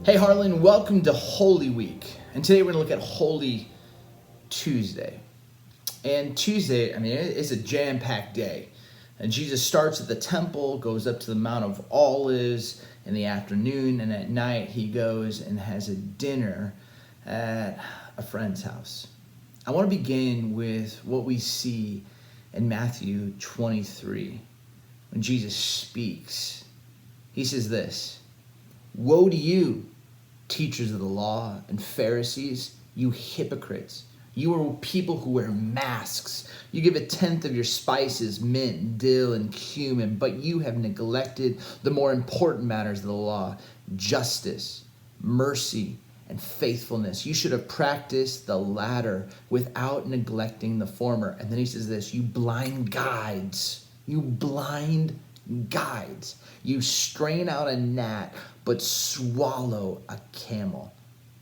Hey Harlan, welcome to Holy Week. And today we're going to look at Holy Tuesday. And Tuesday, it's a jam-packed day. And Jesus starts at the temple, goes up to the Mount of Olives in the afternoon, and at night he goes and has a dinner at a friend's house. I want to begin with what we see in Matthew 23 when Jesus speaks. He says this, "Woe to you, teachers of the law and Pharisees, you hypocrites! You are people who wear masks. You give a tenth of your spices, mint, dill, and cumin, but you have neglected the more important matters of the law, justice, mercy, and faithfulness. You should have practiced the latter without neglecting the former." And then he says this, "You blind guides, you blind guides. You strain out a gnat, but swallow a camel.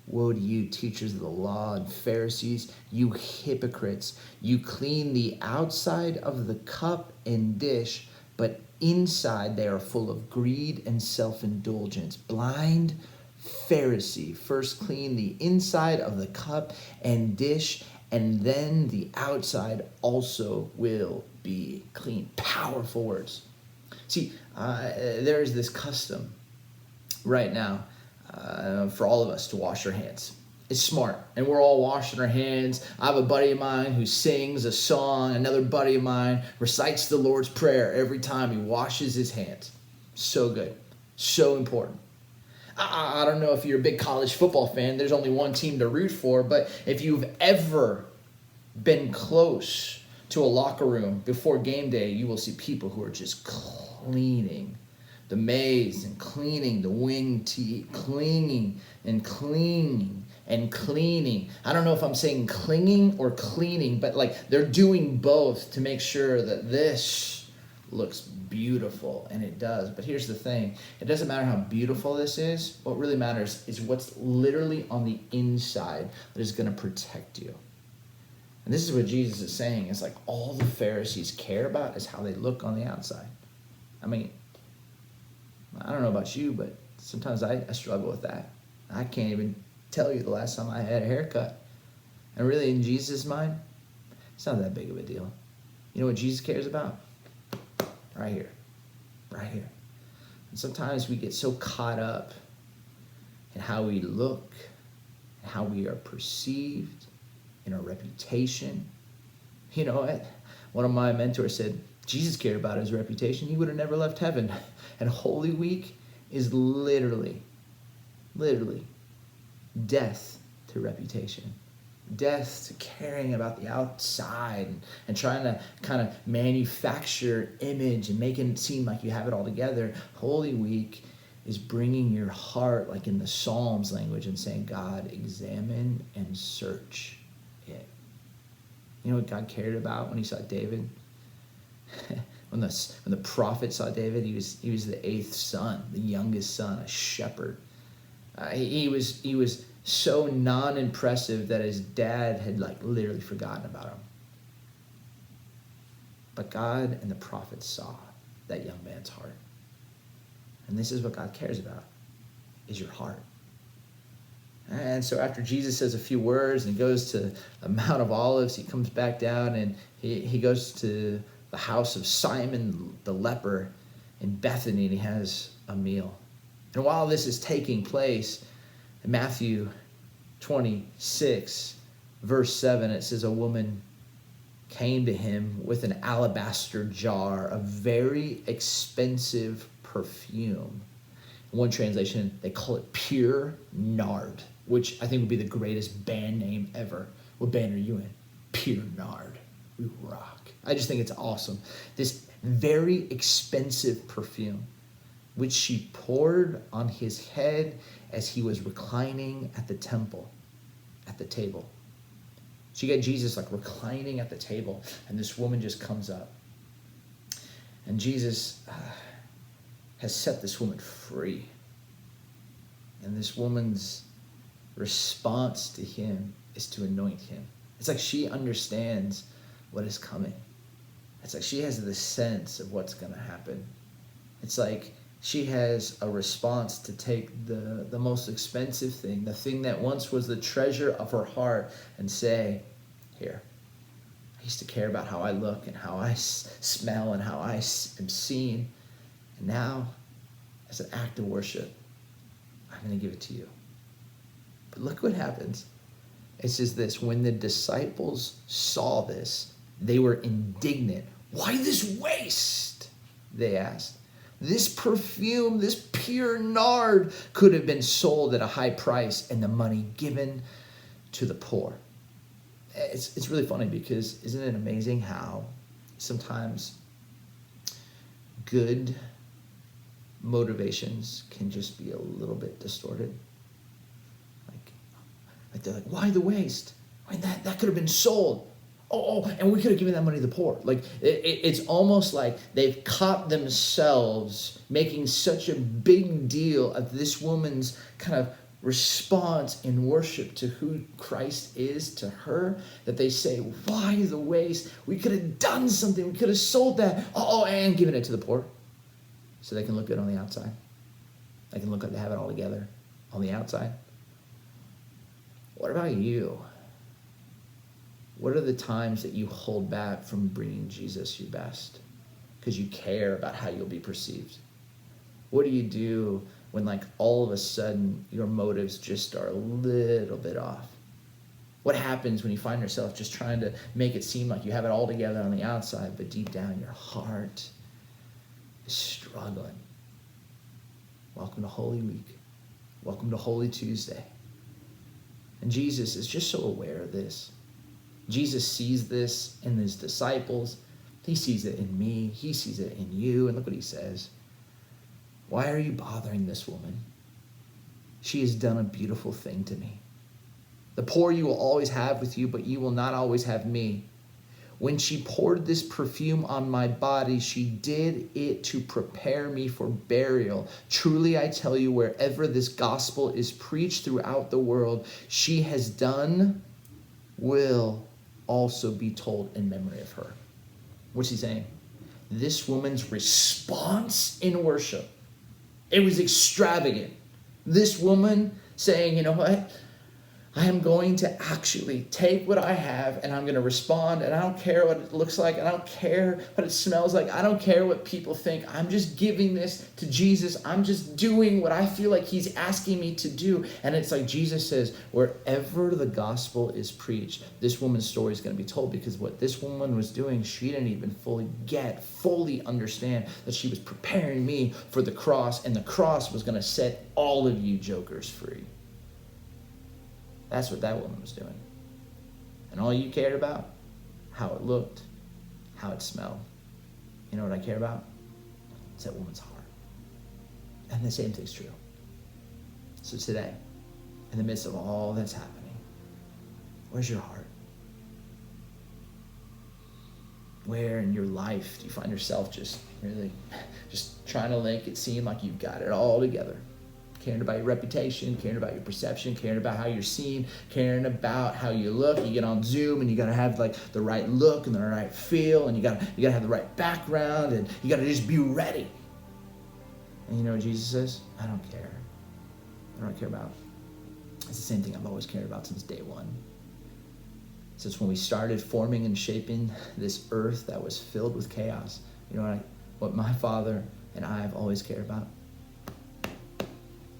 Woe to you, teachers of the law and Pharisees, you hypocrites! You clean the outside of the cup and dish, but inside they are full of greed and self-indulgence. Blind Pharisee, first clean the inside of the cup and dish, and then the outside also will be clean." Powerful words. See, there is this custom right now for all of us to wash our hands. It's smart, and we're all washing our hands. I have a buddy of mine who sings a song. Another buddy of mine recites the Lord's Prayer every time he washes his hands. So good, so important. I don't know if you're a big college football fan. There's only one team to root for, but if you've ever been close to a locker room before game day, you will see people who are just cleaning the maize and cleaning the wing tee, cleaning and cleaning and cleaning. I don't know if I'm saying clinging or cleaning, but like they're doing both to make sure that this looks beautiful, and it does. But here's the thing, it doesn't matter how beautiful this is. What really matters is what's literally on the inside that is going to protect you. And this is what Jesus is saying. It's like all the Pharisees care about is how they look on the outside. I mean, I don't know about you, but sometimes I struggle with that. I can't even tell you the last time I had a haircut. And really, in Jesus' mind, it's not that big of a deal. You know what Jesus cares about? Right here. Right here. And sometimes we get so caught up in how we look, and how we are perceived, in our reputation. You know what? One of my mentors said, Jesus cared about his reputation. He would have never left heaven. And Holy Week is literally death to reputation. Death to caring about the outside and trying to kind of manufacture image and making it seem like you have it all together. Holy Week is bringing your heart, like in the Psalms language, and saying, God, examine and search it. You know what God cared about when he saw David? when the prophet saw David, he was the eighth son, the youngest son, a shepherd. He was so non-impressive that his dad had like literally forgotten about him. But God and the prophet saw that young man's heart. And this is what God cares about, is your heart. And so after Jesus says a few words and he goes to the Mount of Olives, he comes back down and he goes to the house of Simon the leper in Bethany, and he has a meal. And while this is taking place, in Matthew 26, verse 7, it says, a woman came to him with an alabaster jar of very expensive perfume. In one translation, they call it pure nard, which I think would be the greatest band name ever. What band are you in? Pure nard. We rock. I just think it's awesome. This very expensive perfume, which she poured on his head as he was reclining at the temple, at the table. So you got Jesus like reclining at the table, and this woman just comes up. And Jesus has set this woman free. And this woman's response to him is to anoint him. It's like she understands what is coming. It's like she has the sense of what's going to happen. It's like She has a response to take the most expensive thing, the thing that once was the treasure of her heart, and say, here, I used to care about how I look and how I smell and how I am seen. And now, as an act of worship, I'm going to give it to you. But look what happens. It says this, when the disciples saw this, they were indignant. Why this waste? They asked. This perfume, this pure nard could have been sold at a high price and the money given to the poor. It's really funny because isn't it amazing how sometimes good motivations can just be a little bit distorted? Like they're like, why the waste? I mean, that could have been sold. Oh, and we could have given that money to the poor. Like, it's almost like they've caught themselves making such a big deal of this woman's kind of response in worship to who Christ is to her, that they say, why the waste? We could have done something. We could have sold that. And given it to the poor so they can look good on the outside. They can look like they have it all together on the outside. What about you? What are the times that you hold back from bringing Jesus your best because you care about how you'll be perceived? What do you do when, like, all of a sudden your motives just are a little bit off? What happens when you find yourself just trying to make it seem like you have it all together on the outside, but deep down your heart is struggling? Welcome to Holy Week. Welcome to Holy Tuesday. And Jesus is just so aware of this. Jesus sees this in his disciples. He sees it in me. He sees it in you. And look what he says. Why are you bothering this woman? She has done a beautiful thing to me. The poor you will always have with you, but you will not always have me. When she poured this perfume on my body, she did it to prepare me for burial. Truly, I tell you, wherever this gospel is preached throughout the world, she has done will also be told in memory of her. What's he saying? This woman's response in worship, it was extravagant. This woman saying, you know what? I am going to actually take what I have and I'm going to respond, and I don't care what it looks like, and I don't care what it smells like, I don't care what people think. I'm just giving this to Jesus. I'm just doing what I feel like he's asking me to do. And it's like Jesus says, wherever the gospel is preached, this woman's story is going to be told, because what this woman was doing, she didn't even fully understand that she was preparing me for the cross, and the cross was going to set all of you jokers free. That's what that woman was doing. And all you cared about? How it looked, how it smelled. You know what I care about? It's that woman's heart. And the same thing's true. So today, in the midst of all that's happening, where's your heart? Where in your life do you find yourself just trying to make it seem like you've got it all together? Caring about your reputation, caring about your perception, caring about how you're seen, caring about how you look. You get on Zoom and you gotta have like the right look and the right feel, and you gotta have the right background, and you gotta just be ready. And you know what Jesus says? I don't care. I don't care about. It's the same thing I've always cared about since day one. Since when we started forming and shaping this earth that was filled with chaos. You know what my Father and I have always cared about?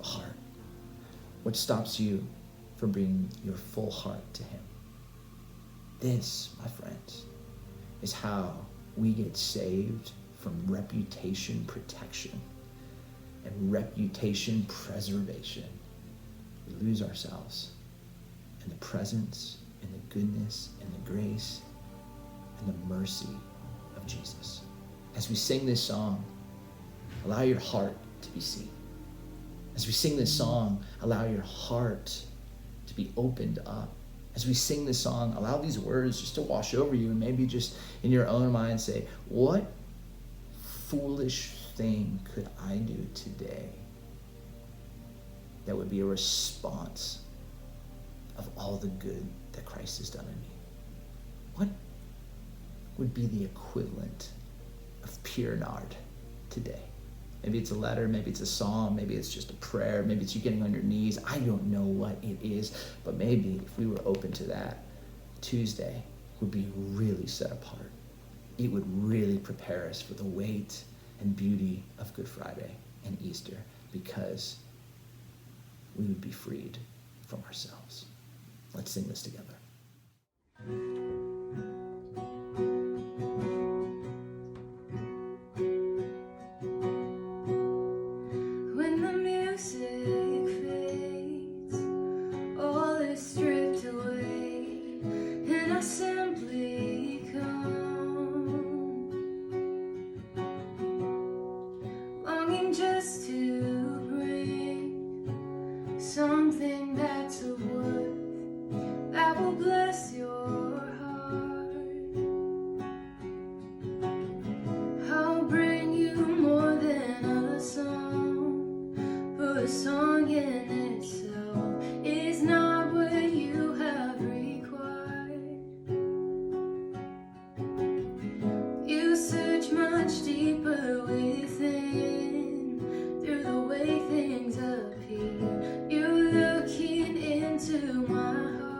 Heart. What stops you from bringing your full heart to him? This, my friends, is how we get saved from reputation protection and reputation preservation. We lose ourselves in the presence and the goodness and the grace and the mercy of Jesus. As we sing this song, allow your heart to be seen. As we sing this song, allow your heart to be opened up. As we sing this song, allow these words just to wash over you, and maybe just in your own mind say, what foolish thing could I do today that would be a response of all the good that Christ has done in me? What would be the equivalent of pure nard today? Maybe it's a letter, maybe it's a song, maybe it's just a prayer, maybe it's you getting on your knees. I don't know what it is, but maybe if we were open to that, Tuesday would be really set apart. It would really prepare us for the weight and beauty of Good Friday and Easter, because we would be freed from ourselves. Let's sing this together. When the music fades, all is stripped away, and I simply come, longing just to bring something that's of worth that will bless your heart. I'll bring you more than a song, but a song in itself is not what you have required. You search much deeper within, through the way things appear. You're looking into my heart.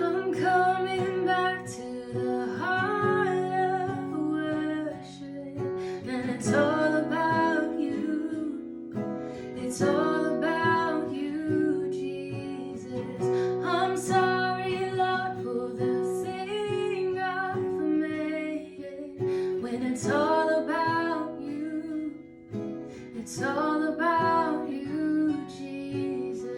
I'm coming back to the heart of worship, and it's all about you. It's all about you, Jesus. I'm sorry, Lord, for the thing I've made it. When it's all about you, it's all about you, Jesus.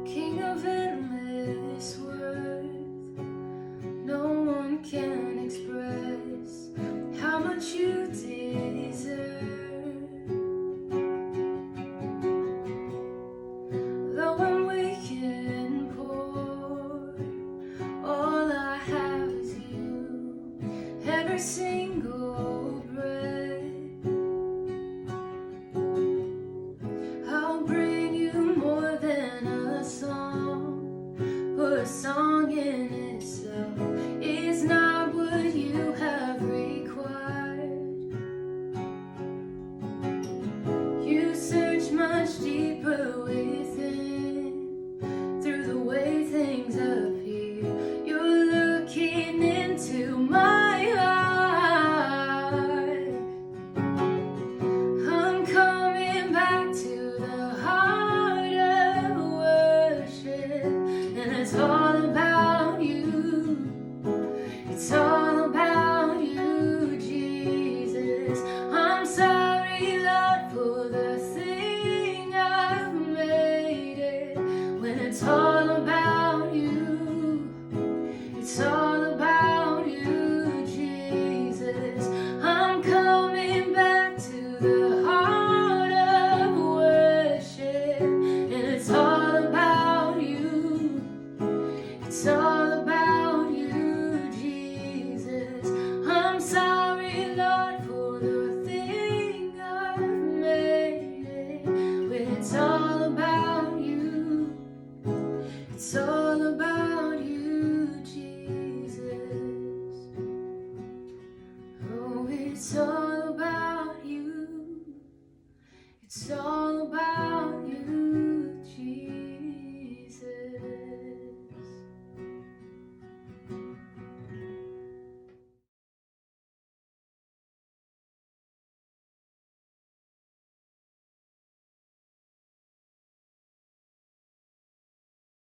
King of endless worth, no one can express how much you deserve. Though I'm weak and poor, all I have is you. Every single breath, I'll bring you more than a song, but a song in itself is not what you have required. You search much deeper within, through the way things appear. You're looking into my heart. I'm coming back to the heart of worship, and it's all about you. It's all about you, Jesus. I'm sorry, Lord, for the thing I've made it. When it's all about you, it's all about you, Jesus. I'm coming back to the heart of worship, and it's all about you. It's all about you, Jesus. I'm sorry, Lord, for the thing I've made it. When it's all about you, it's all about you, Jesus. Oh, it's all about you. It's all